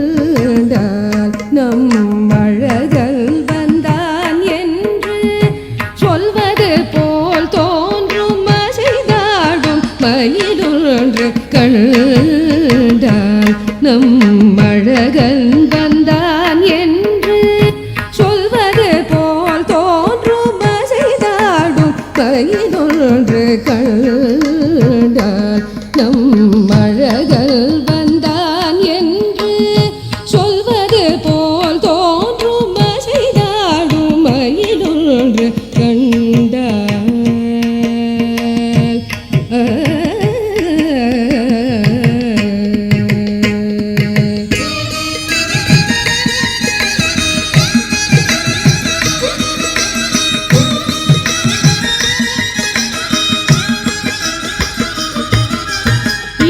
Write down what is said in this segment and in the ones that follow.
கண்டால் நம் அழகல் வந்தான் என்று சொல்வது போல் தோன்றும் அசைந்தாடும் மயிலொன்று கண்டால் நம் அழகல் வந்தான் என்று சொல்வது போல் தோன்றும் அசைந்தாடும் மயிலொன்று கண்டால் நம் அழகல் வந்தான் என்று சொல்வது போல் தோன்றும் அசைந்தாடும் மயிலொன்று கண்டால்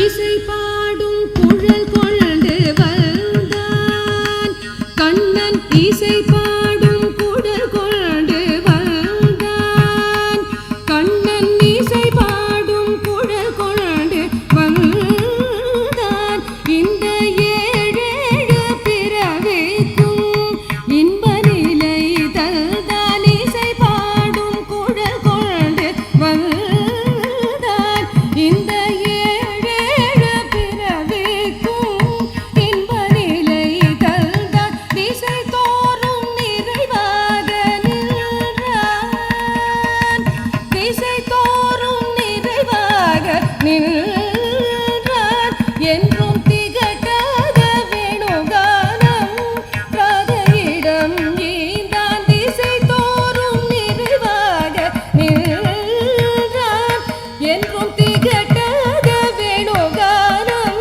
இசை பாடும் குழல் கொண்டு வந்தான் கண்ணன் இசை பாடும் குழல் கொண்டு வந்தான் இந்த ஏழேழு பிறவிக்கும் இன்ப நிலை தந்தான் இசை பாடும் குழல் கொண்டு வந்தான் இந்த ஏழேழு பிறவிக்கும் இன்ப நிலை தந்தான் திசை நின்றான் என்றும் திகட்டாத வேணுகானம் ராதையிடம் ஈந்தான் திசை தோறும் நிறைவாக நின்றான் என்றும் திகட்டாத வேணுகானம்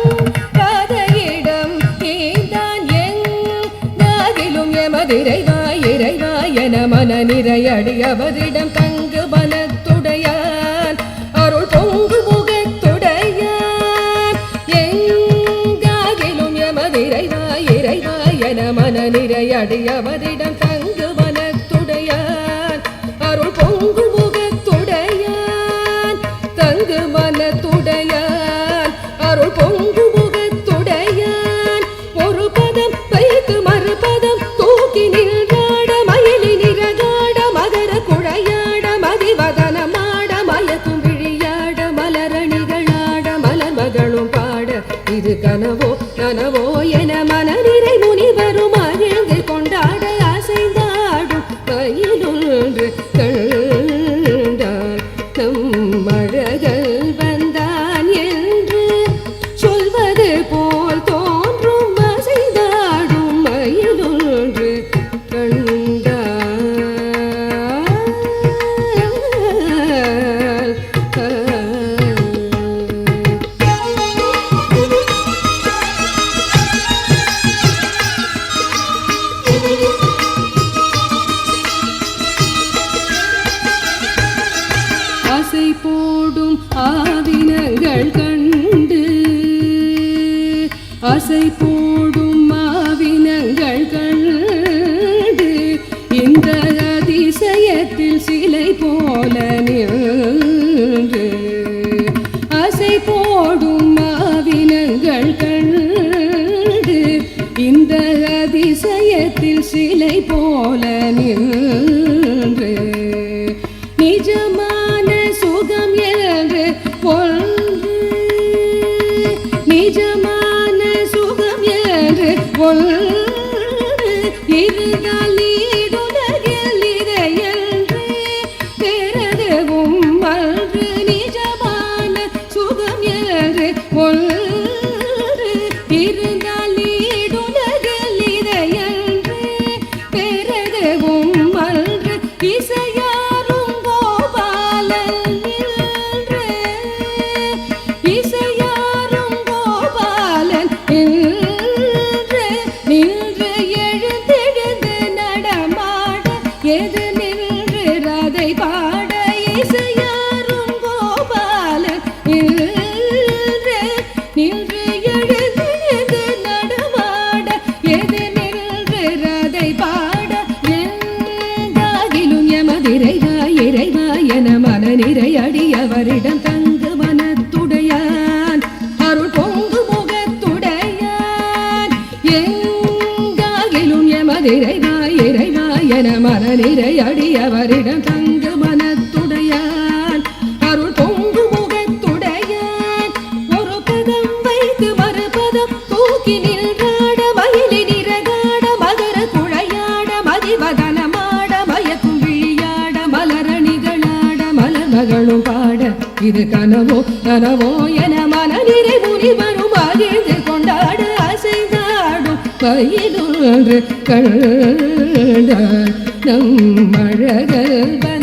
ராதையிடம் ஈந்தான் எங்காகிலும் எமதிரைவாய் இறைவாய் என மன நிறையடி அவரிடம் தங்கு மனத்துடையான் அருள் பொங்கு முகத்துடையான் எங்காகிலும் எமதிரைவாய் இறைவாய் என மன நிறையடி அவரிடம் தங்கு மனத்துடையான் அருள் பொங்கு முகத்துடையான் தங்கு மனத்துடையான் அருள் பொங்கு முகத்துடையான் ஒரு பதம் வைத்து மறுபதம் தூக்கி நின்றாட மயிலி நிறகாட மகர குழையாட மதிவதனமாட மயக்கும் விழியாட மலரணிகளாட மலர்மகளும் பாட இது கனவோ நனவோ என மனநிறை முனிவரும் மகிழ்ந்து கொண்டாட அசைந்தாடும் மயிலொன்று கண்டால் நம் அழகல் வந்தான் என்று சொல்வது போல் தோன்றும் அசைந்தாடும் மயிலொன்று ஆசை போடும் ஆவினங்கள் கண்டு ஆசை போடும் ஆவினங்கள் கண்டு இந்த அதிசயத்தில் சிலை போல நின்று ஆசை போடும் ஆவினங்கள் கண்டு இந்த அதிசயத்தில் சிலை போல நின்று நிஜமான சுகம் என்று ஒன்று நிஜமான சுகம் என்று ஒன்று இருந்தால் நீடுலகில் இதையன்று பெறவும் அன்று நிஜமான சுகம் என்று ஒன்று இருந்தால் நீடுலகில் இதையன்று பெறவும் அன்று இசையாரும் கோபாலன் நின்று இசையாரும் கோபாலன் நின்று நின்று எழுந்தெழுந்து மனதிரைவாய் இறைவாய் என மனநிறை அடியவரிடம் தங்கு மனத்துடையான் அருள் பொங்கு முகத்துடையான் ஒரு பதம் வைத்து மறுபதம் தூக்கி நின்றாட மயிலி நிறகாட மகர குழையாட மதிவதனமாட மயக்கும் விழியாட மலரணிகளாட மலர்மகளும் பாட இது கனவோ கனவோ என மனநிறை முனிவரும் மகிழ்ந்து கொண்டாட அசைந்தாடும் பயிலொன்று கண்டார் நம் அழகல்